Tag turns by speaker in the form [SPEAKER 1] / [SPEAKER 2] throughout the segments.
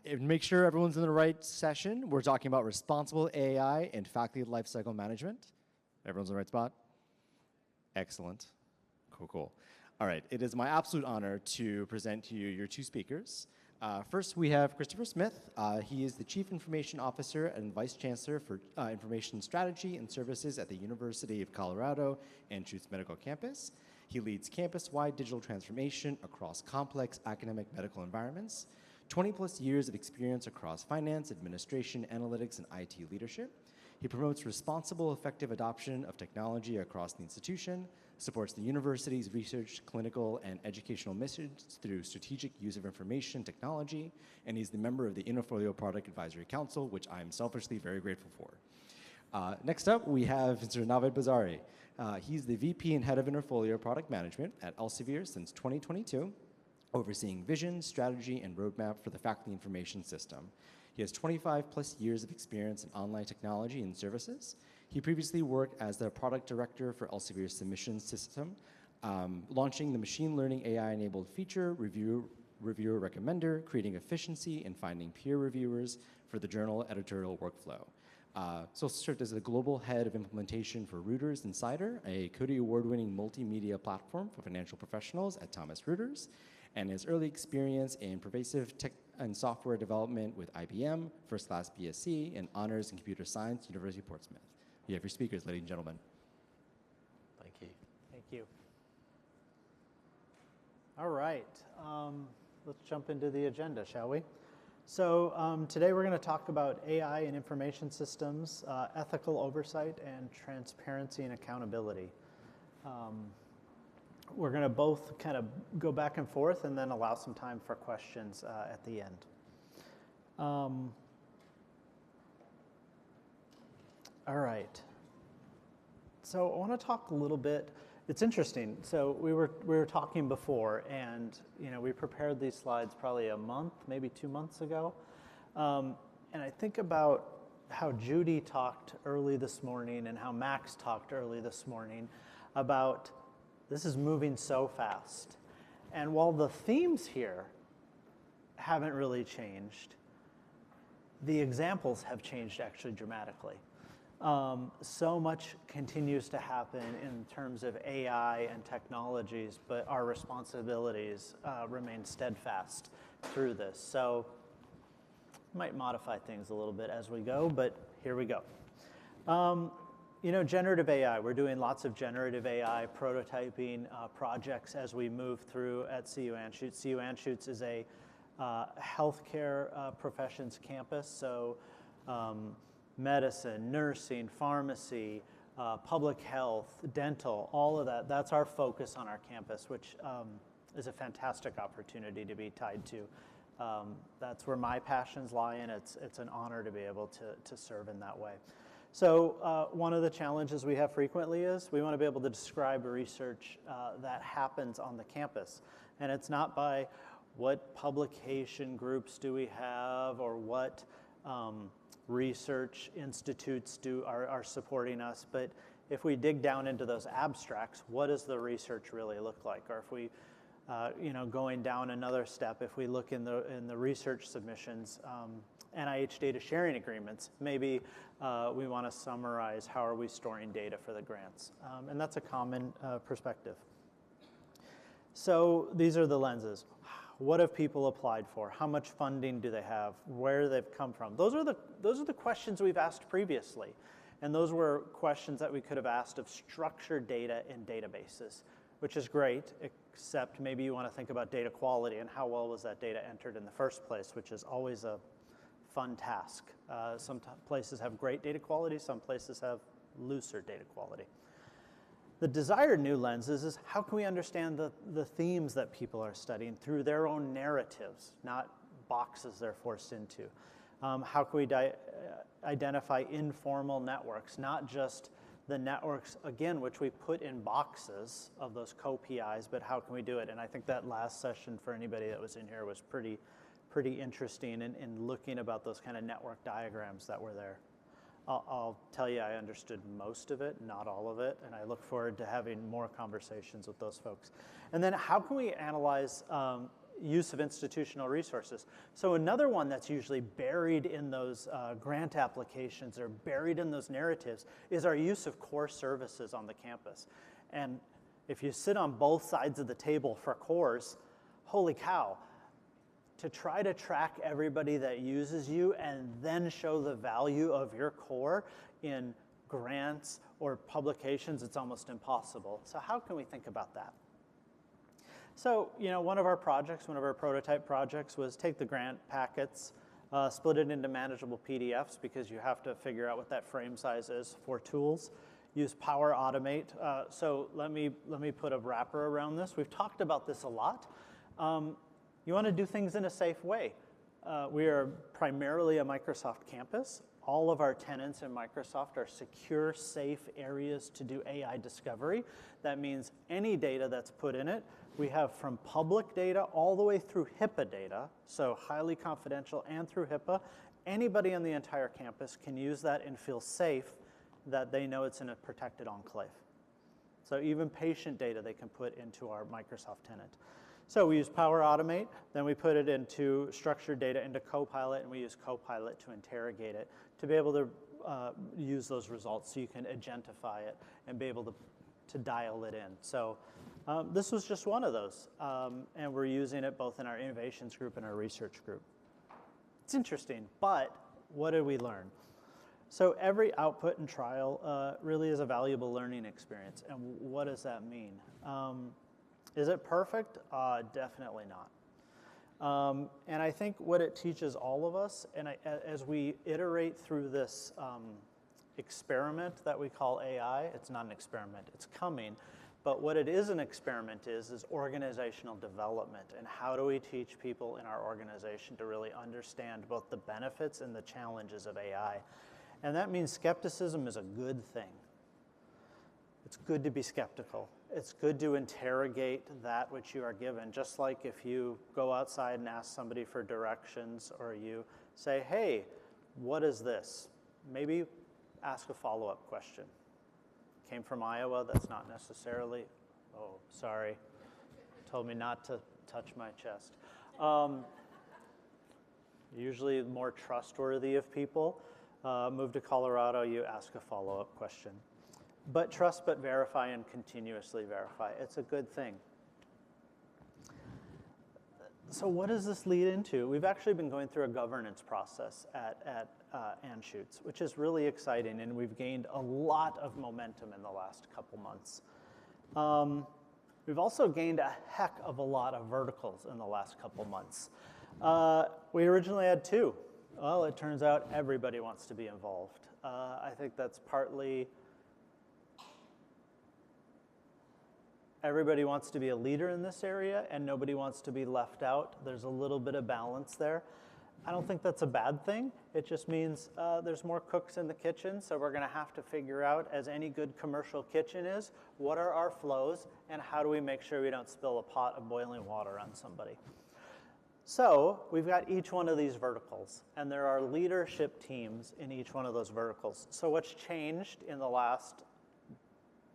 [SPEAKER 1] And make sure everyone's in the right session. We're talking about responsible AI and faculty lifecycle management. Everyone's in the right spot? Excellent. Cool, cool. All right, it is my absolute honor to present to you your two speakers. First, we have Christopher Smith. He is the Chief Information Officer and Vice Chancellor for Information Strategy and Services at the University of Colorado Anschutz Medical Campus. He leads campus-wide digital transformation across complex academic medical environments, 20-plus years of experience across finance, administration, analytics, and IT leadership. He promotes responsible, effective adoption of technology across the institution, supports the university's research, clinical, and educational missions through strategic use of information technology, and he's the member of the Interfolio Product Advisory Council, which I'm selfishly very grateful for. Next up, we have Mr. Navid Bazari. He's the VP and Head of Interfolio Product Management at Elsevier since 2022, overseeing vision, strategy, and roadmap for the faculty information system. He has 25-plus years of experience in online technology and services. He previously worked as the product director for Elsevier's submission system, launching the machine learning AI-enabled feature, reviewer recommender, creating efficiency, and finding peer reviewers for the journal editorial workflow. So served as the global head of implementation for Reuters Insider, a Coady Award-winning multimedia platform for financial professionals at Thomson Reuters, and his early experience in pervasive tech and software development with IBM, first class BSc, and honors in computer science, University of Portsmouth. You have your speakers, ladies and gentlemen.
[SPEAKER 2] Thank you.
[SPEAKER 3] Thank you. All right, let's jump into the agenda, shall we? So today we're going to talk about AI and information systems, ethical oversight, and transparency and accountability. We're going to both kind of go back and forth and then allow some time for questions at the end. All right. So I want to talk a little bit. It's interesting. So we were talking before, and we prepared these slides probably a month, maybe 2 months ago. And I think about how Judy talked early this morning and how Max talked early this morning about this is moving so fast. And while the themes here haven't really changed, the examples have changed actually dramatically. So much continues to happen in terms of AI and technologies, but our responsibilities remain steadfast through this. So might modify things a little bit as we go, but here we go. Generative AI, we're doing lots of generative AI prototyping projects as we move through at CU Anschutz. CU Anschutz is a healthcare professions campus, so medicine, nursing, pharmacy, public health, dental, all of that, that's our focus on our campus, which is a fantastic opportunity to be tied to. That's where my passions lie, and it's an honor to be able to serve in that way. So one of the challenges we have frequently is we want to be able to describe research that happens on the campus. And it's not by what publication groups do we have or what research institutes are supporting us, but if we dig down into those abstracts, what does the research really look like? Or if we, going down another step, if we look in the research submissions, NIH data sharing agreements, maybe we want to summarize how are we storing data for the grants, and that's a common perspective. So these are the lenses. What have people applied for? How much funding do they have? Where they've come from? Those are the questions we've asked previously. And those were questions that we could have asked of structured data in databases, which is great, except maybe you want to think about data quality and how well was that data entered in the first place, which is always a fun task. Some places have great data quality, some places have looser data quality. The desired new lenses is how can we understand the themes that people are studying through their own narratives, not boxes they're forced into. How can we identify informal networks, not just the networks, again, which we put in boxes of those co-PIs, but how can we do it? And I think that last session for anybody that was in here was pretty interesting in looking about those kind of network diagrams that were there. I'll tell you, I understood most of it, not all of it, and I look forward to having more conversations with those folks. And then how can we analyze use of institutional resources. So another one that's usually buried in those grant applications or buried in those narratives is our use of core services on the campus. And if you sit on both sides of the table for cores, holy cow, to try to track everybody that uses you and then show the value of your core in grants or publications, it's almost impossible. So how can we think about that? So, one of our prototype projects was take the grant packets, split it into manageable PDFs because you have to figure out what that frame size is for tools. Use Power Automate. So let me put a wrapper around this. We've talked about this a lot. You want to do things in a safe way. We are primarily a Microsoft campus. All of our tenants in Microsoft are secure, safe areas to do AI discovery. That means any data that's put in it, we have from public data all the way through HIPAA data, so highly confidential and through HIPAA. Anybody on the entire campus can use that and feel safe that they know it's in a protected enclave. So even patient data they can put into our Microsoft tenant. So we use Power Automate, then we put it into structured data into Copilot, and we use Copilot to interrogate it to be able to use those results so you can agentify it and be able to dial it in. So this was just one of those, and we're using it both in our innovations group and our research group. It's interesting, but what did we learn? So every output and trial really is a valuable learning experience, and what does that mean? Is it perfect? Definitely not. And I think what it teaches all of us, and as we iterate through this experiment that we call AI, it's not an experiment, it's coming, but what it is an experiment is organizational development, and how do we teach people in our organization to really understand both the benefits and the challenges of AI. And that means skepticism is a good thing. It's good to be skeptical. It's good to interrogate that which you are given, just like if you go outside and ask somebody for directions, or you say, hey, what is this? Maybe ask a follow-up question. Came from Iowa, that's not necessarily, oh, sorry, told me not to touch my chest. Usually more trustworthy of people. Move to Colorado, you ask a follow-up question. But trust but verify and continuously verify. It's a good thing. So what does this lead into? We've actually been going through a governance process at Anschutz, which is really exciting, and we've gained a lot of momentum in the last couple months. We've also gained a heck of a lot of verticals in the last couple months. We originally had 2. Well, it turns out everybody wants to be involved. I think that's partly everybody wants to be a leader in this area, and nobody wants to be left out. There's a little bit of balance there. I don't think that's a bad thing. It just means there's more cooks in the kitchen, so we're going to have to figure out, as any good commercial kitchen is, what are our flows, and how do we make sure we don't spill a pot of boiling water on somebody. So we've got each one of these verticals, and there are leadership teams in each one of those verticals. So what's changed in the last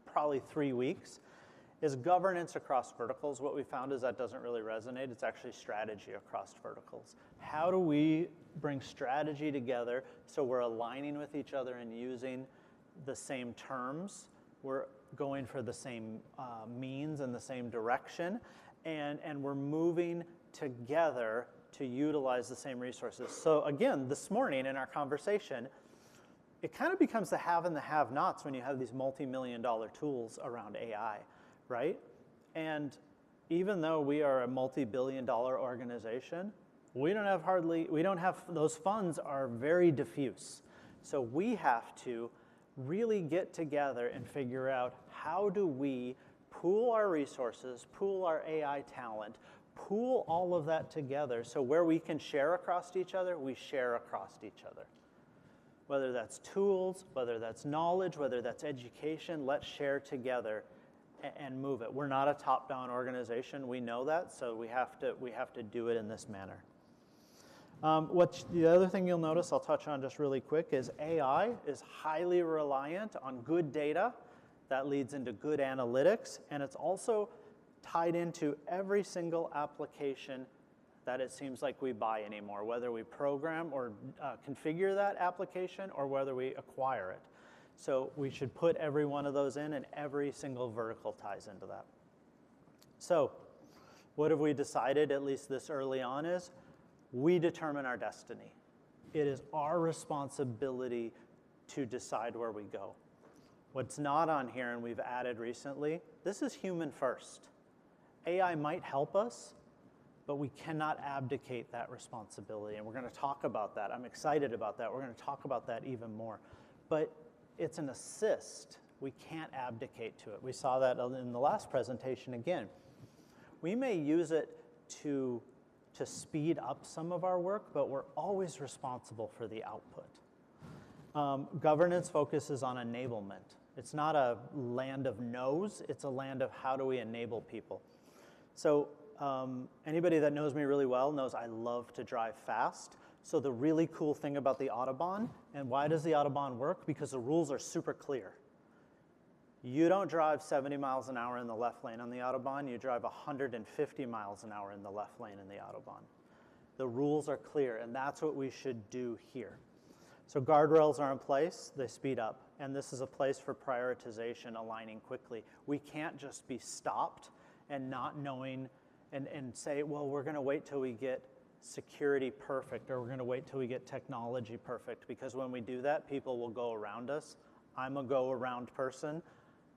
[SPEAKER 3] probably 3 weeks is governance across verticals. What we found is that doesn't really resonate. It's actually strategy across verticals. How do we bring strategy together so we're aligning with each other and using the same terms? We're going for the same means and the same direction, and we're moving together to utilize the same resources. So again, this morning in our conversation, it kind of becomes the have and the have-nots when you have these multi-million-dollar tools around AI, right? And even though we are a multi-billion-dollar organization, we don't have those funds are very diffuse. So we have to really get together and figure out, how do we pool our resources, pool our AI talent, pool all of that together, so where we can share across each other, we share across each other. Whether that's tools, whether that's knowledge, whether that's education, let's share together and move it. We're not a top-down organization, we know that, so we have to do it in this manner. The other thing you'll notice, I'll touch on just really quick, is AI is highly reliant on good data. That leads into good analytics, and it's also tied into every single application that it seems like we buy anymore, whether we program or configure that application or whether we acquire it. So we should put every one of those in, and every single vertical ties into that. So what have we decided, at least this early on, is we determine our destiny. It is our responsibility to decide where we go. What's not on here, and we've added recently, this is human first. AI might help us, but we cannot abdicate that responsibility, and we're going to talk about that. I'm excited about that. We're going to talk about that even more. But it's an assist. We can't abdicate to it. We saw that in the last presentation again. We may use it to speed up some of our work, but we're always responsible for the output. Governance focuses on enablement. It's not a land of no's, it's a land of how do we enable people. So anybody that knows me really well knows I love to drive fast. So the really cool thing about the Autobahn, and why does the Autobahn work? Because the rules are super clear. You don't drive 70 miles an hour in the left lane on the Autobahn, you drive 150 miles an hour in the left lane in the Autobahn. The rules are clear, and that's what we should do here. So guardrails are in place, they speed up, and this is a place for prioritization, aligning quickly. We can't just be stopped and not knowing and say, well, we're gonna wait till we get security perfect, or we're gonna wait till we get technology perfect, because when we do that, people will go around us. I'm a go-around person.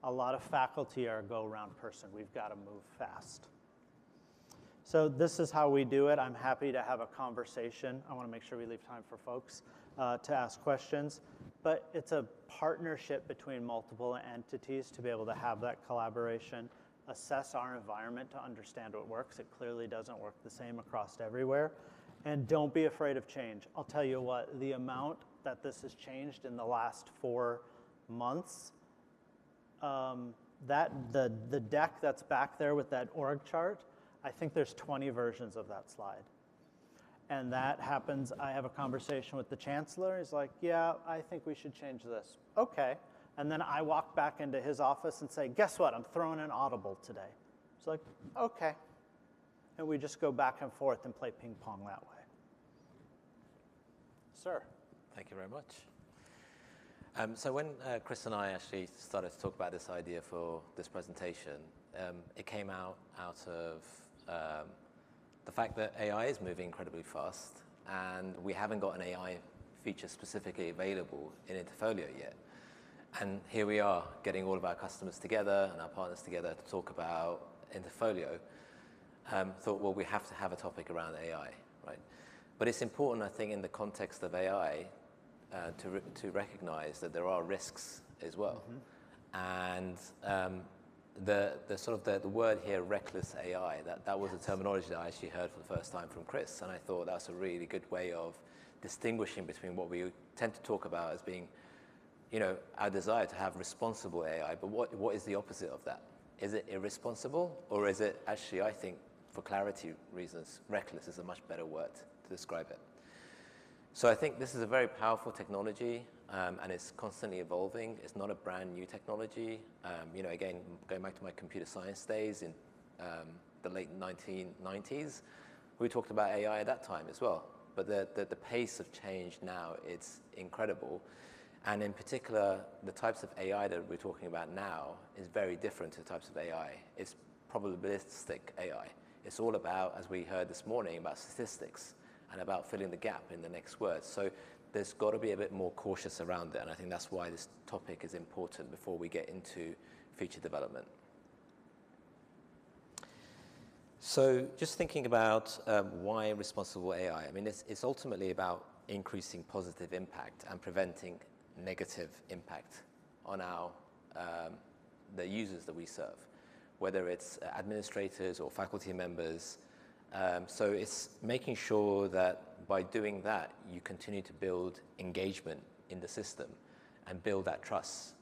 [SPEAKER 3] A lot of faculty are a go-around person. We've got to move fast. So this is how we do it. I'm happy to have a conversation. I want to make sure we leave time for folks to ask questions. But it's a partnership between multiple entities to be able to have that collaboration, assess our environment to understand what works. It clearly doesn't work the same across everywhere. And don't be afraid of change. I'll tell you what, the amount that this has changed in the last 4 months, the deck that's back there with that org chart, I think there's 20 versions of that slide. And that happens, I have a conversation with the chancellor, he's like, yeah, I think we should change this. Okay. And then I walk back into his office and say, guess what, I'm throwing an Audible today. He's like, okay. And we just go back and forth and play ping pong that way. Sir.
[SPEAKER 2] Thank you very much. So when Chris and I actually started to talk about this idea for this presentation, it came out of the fact that AI is moving incredibly fast, and we haven't got an AI feature specifically available in Interfolio yet. And here we are, getting all of our customers together and our partners together to talk about Interfolio. Thought, well, we have to have a topic around AI, right? But it's important, I think, in the context of AI, to recognize that there are risks as well. Mm-hmm. And the word here, reckless AI, that was a terminology that I actually heard for the first time from Chris, and I thought that's a really good way of distinguishing between what we tend to talk about as being, our desire to have responsible AI, but what is the opposite of that? Is it irresponsible, or is it actually, I think, for clarity reasons, reckless is a much better word to describe it. So I think this is a very powerful technology, and it's constantly evolving. It's not a brand new technology. Again, going back to my computer science days in the late 1990s, we talked about AI at that time as well. But the pace of change now, it's incredible. And in particular, the types of AI that we're talking about now is very different to the types of AI. It's probabilistic AI. It's all about, as we heard this morning, about statistics and about filling the gap in the next word. So there's got to be a bit more cautious around it, and I think that's why this topic is important before we get into feature development. So just thinking about why responsible AI, I mean, it's ultimately about increasing positive impact and preventing negative impact on the users that we serve, whether it's administrators or faculty members. So it's making sure that by doing that, you continue to build engagement in the system and build that trust.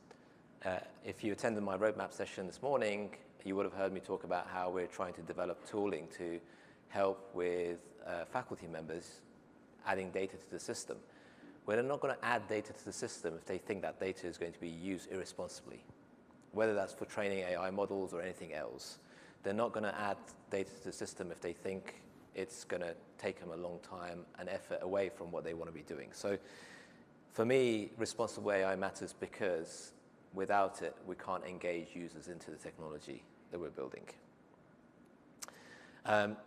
[SPEAKER 2] If you attended my roadmap session this morning, you would have heard me talk about how we're trying to develop tooling to help with faculty members adding data to the system. We're not going to add data to the system if they think that data is going to be used irresponsibly, whether that's for training AI models or anything else. They're not going to add data to the system if they think it's going to take them a long time and effort away from what they want to be doing. So for me, responsible AI matters because without it, we can't engage users into the technology that we're building.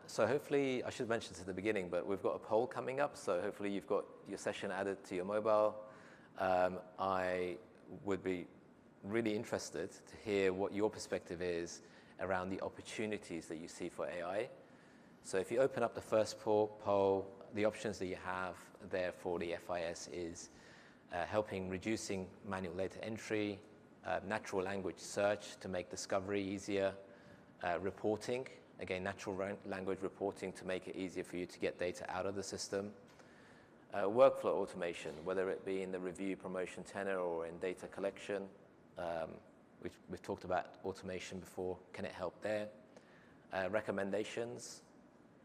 [SPEAKER 2] So hopefully, I should mention this at the beginning, but we've got a poll coming up. So hopefully you've got your session added to your mobile. I would be really interested to hear what your perspective is around the opportunities that you see for AI. So if you open up the first poll, the options that you have there for the FIS is helping reducing manual data entry, natural language search to make discovery easier, reporting, again, natural language reporting to make it easier for you to get data out of the system, workflow automation, whether it be in the review, promotion, tenure, or in data collection. We've talked about automation before. Can it help there? Recommendations,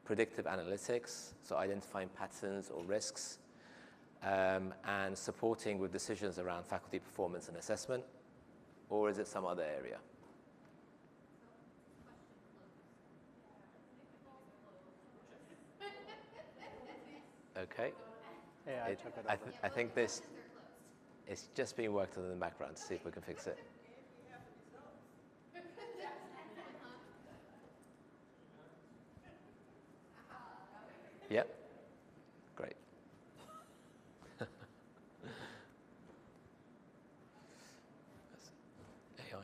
[SPEAKER 2] predictive analytics, so identifying patterns or risks, and supporting with decisions around faculty performance and assessment, or is it some other area? Okay.
[SPEAKER 3] AI took it over.
[SPEAKER 2] I think this is just being worked on in the background to see if we can fix it. Yep. Great. AI.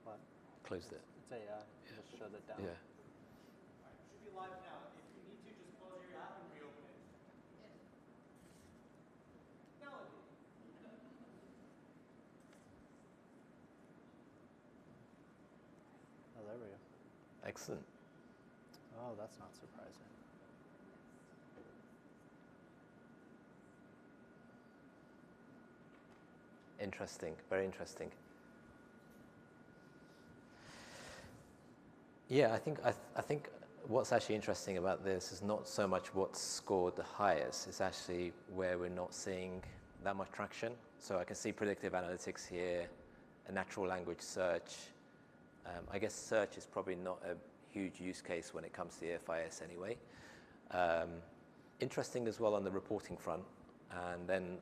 [SPEAKER 3] What?
[SPEAKER 2] Closed it.
[SPEAKER 3] It's AI. Just shut it down.
[SPEAKER 2] Yeah.
[SPEAKER 4] Should be live now. If you need to, just close your app and reopen it. Melody.
[SPEAKER 3] Oh, there we go.
[SPEAKER 2] Excellent.
[SPEAKER 3] Oh, that's not surprising.
[SPEAKER 2] Interesting. Very interesting. Yeah, I think what's actually interesting about this is not so much what's scored the highest, it's actually where we're not seeing that much traction. So I can see predictive analytics here, a natural language search. I guess search is probably not a huge use case when it comes to the FIS anyway. Interesting as well on the reporting front. And then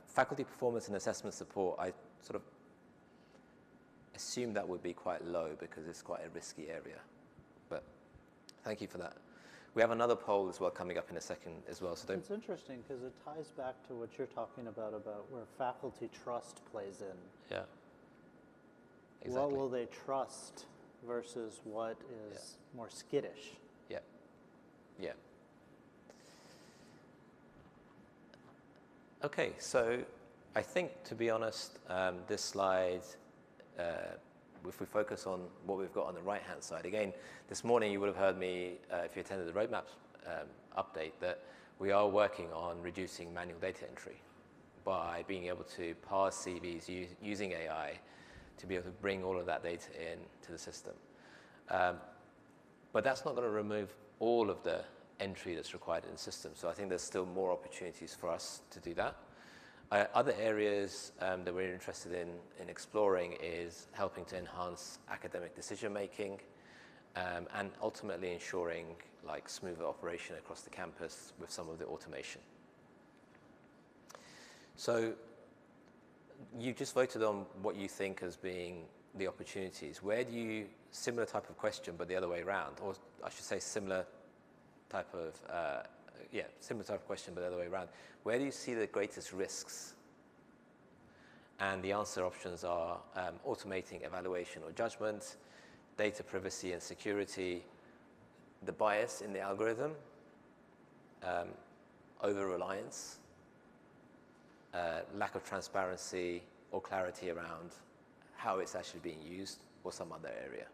[SPEAKER 2] faculty performance and assessment support, I sort of assume that would be quite low because it's quite a risky area. But thank you for that. We have another poll as well coming up in a second as well. So
[SPEAKER 3] It's interesting because it ties back to what you're talking about where faculty trust plays in.
[SPEAKER 2] Yeah. Exactly.
[SPEAKER 3] What will they trust versus what is more skittish?
[SPEAKER 2] Yeah. Yeah. Okay, so I think, to be honest, this slide, if we focus on what we've got on the right-hand side, again, this morning you would have heard me, if you attended the roadmap update, that we are working on reducing manual data entry by being able to parse CVs using AI to be able to bring all of that data in to the system. But that's not going to remove all of the entry that's required in the system. So I think there's still more opportunities for us to do that. Other areas that we're interested in exploring is helping to enhance academic decision-making and ultimately ensuring like smoother operation across the campus with some of the automation. So you just voted on what you think as being the opportunities. Where do you, similar type of question, but the other way around, or I should say similar type of question, but the other way around. Where do you see the greatest risks? And the answer options are automating evaluation or judgment, data privacy and security, the bias in the algorithm, over-reliance, lack of transparency or clarity around how it's actually being used, or some other area.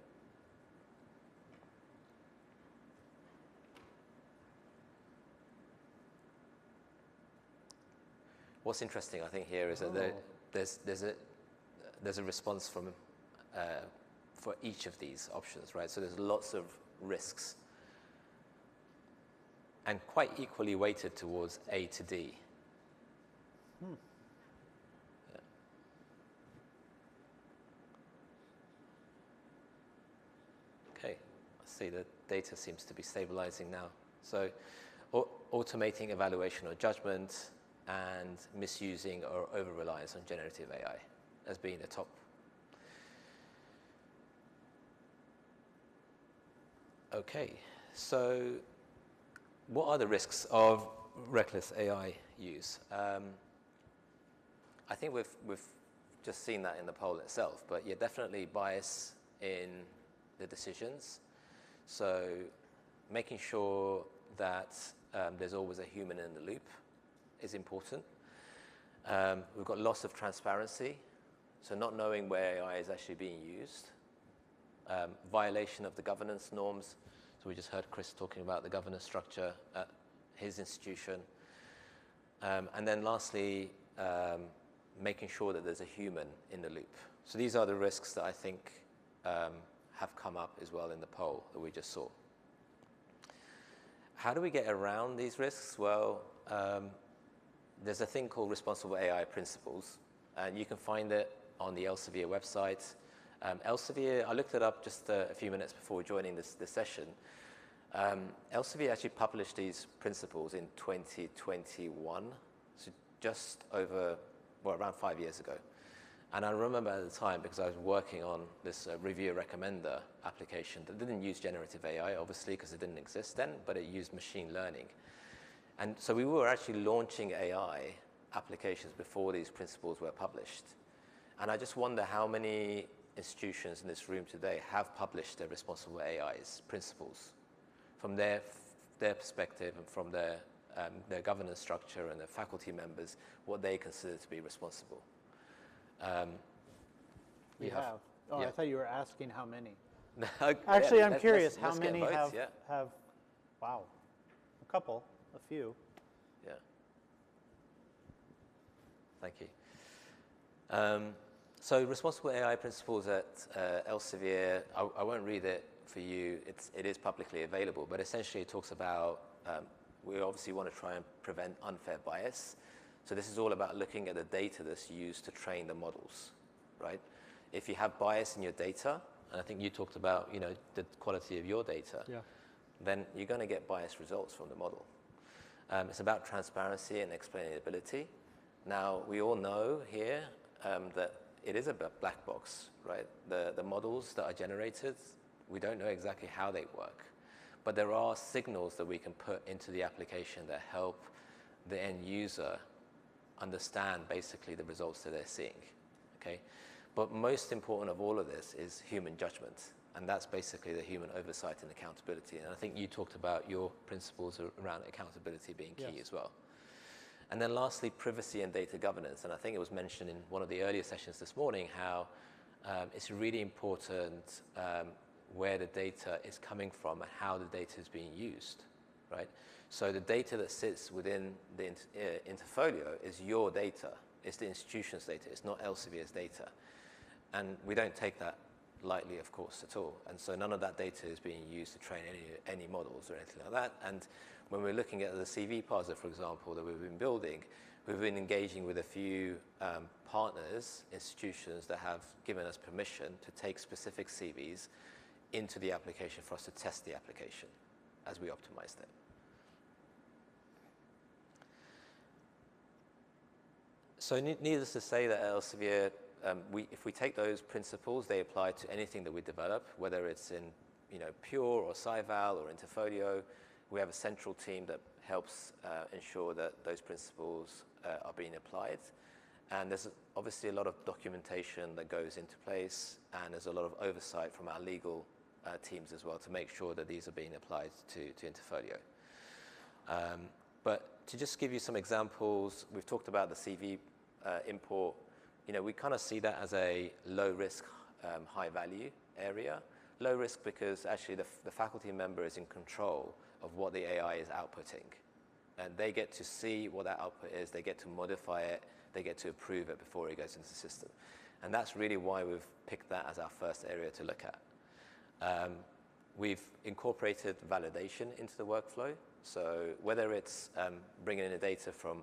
[SPEAKER 2] What's interesting, I think, here is that there's a response from for each of these options, right? So there's lots of risks, and quite equally weighted towards A to D. Yeah. Okay. see the data seems to be stabilizing now. So automating evaluation or judgment and misusing or over-reliance on generative AI as being the top. Okay, so what are the risks of reckless AI use? I think we've just seen that in the poll itself, but yeah, definitely bias in the decisions. So making sure that there's always a human in the loop is important. We've got loss of transparency, so not knowing where AI is actually being used. Violation of the governance norms. So we just heard Chris talking about the governance structure at his institution. And then lastly, making sure that there's a human in the loop. So these are the risks that I think have come up as well in the poll that we just saw. How do we get around these risks? Well, there's a thing called responsible AI principles, and you can find it on the Elsevier website. Elsevier, I looked it up just a few minutes before joining this session. Elsevier actually published these principles in 2021, so just over, well, around 5 years ago. And I remember at the time, because I was working on this review recommender application that didn't use generative AI, obviously, because it didn't exist then, but it used machine learning. And so we were actually launching AI applications before these principles were published. And I just wonder how many institutions in this room today have published their responsible AI's principles from their perspective and from their governance structure and their faculty members, what they consider to be responsible.
[SPEAKER 3] We have. Oh,
[SPEAKER 2] yeah.
[SPEAKER 3] I thought you were asking how many.
[SPEAKER 2] Actually,
[SPEAKER 3] Yeah, I'm curious, how many
[SPEAKER 2] votes,
[SPEAKER 3] have, wow, a couple, a few.
[SPEAKER 2] Yeah. Thank you. So responsible AI principles at Elsevier, I won't read it for you. It is publicly available, but essentially it talks about, we obviously want to try and prevent unfair bias. So this is all about looking at the data that's used to train the models, right? If you have bias in your data, and I think you talked about, the quality of your data, then you're going to get biased results from the model. It's about transparency and explainability. Now, we all know here that it is a black box, right? The models that are generated, we don't know exactly how they work, but there are signals that we can put into the application that help the end user understand basically the results that they're seeing, okay? But most important of all of this is human judgment, and that's basically the human oversight and accountability. And I think you talked about your principles around accountability being key as well. And then lastly, privacy and data governance. And I think it was mentioned in one of the earlier sessions this morning how it's really important where the data is coming from and how the data is being used, right? So the data that sits within the Interfolio is your data. It's the institution's data. It's not Elsevier's data. And we don't take that lightly, of course, at all. And so none of that data is being used to train any models or anything like that. And when we're looking at the CV parser, for example, that we've been building, we've been engaging with a few partners, institutions that have given us permission to take specific CVs into the application for us to test the application as we optimized it. So needless to say that at Elsevier, if we take those principles, they apply to anything that we develop, whether it's in Pure or SciVal or Interfolio. We have a central team that helps ensure that those principles are being applied. And there's obviously a lot of documentation that goes into place, and there's a lot of oversight from our legal teams as well to make sure that these are being applied to Interfolio. But to just give you some examples, we've talked about the CV import. We kind of see that as a low risk, high value area. Low risk because actually the faculty member is in control of what the AI is outputting. And they get to see what that output is, they get to modify it, they get to approve it before it goes into the system. And that's really why we've picked that as our first area to look at. We've incorporated validation into the workflow. So whether it's bringing in the data from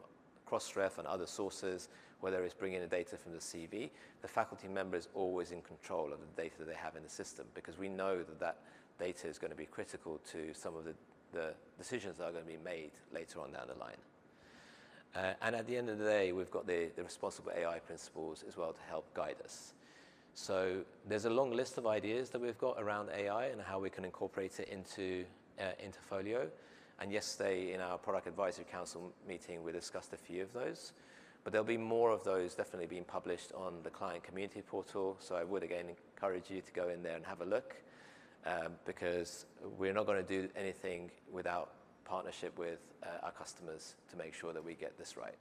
[SPEAKER 2] Crossref and other sources, whether it's bringing the data from the CV, the faculty member is always in control of the data that they have in the system, because we know that that data is going to be critical to some of the decisions that are going to be made later on down the line. And at the end of the day, we've got the responsible AI principles as well to help guide us. So there's a long list of ideas that we've got around AI and how we can incorporate it into Interfolio. And yesterday in our Product Advisory Council meeting, we discussed a few of those. But there'll be more of those definitely being published on the client community portal. So I would again encourage you to go in there and have a look, because we're not going to do anything without partnership with our customers to make sure that we get this right.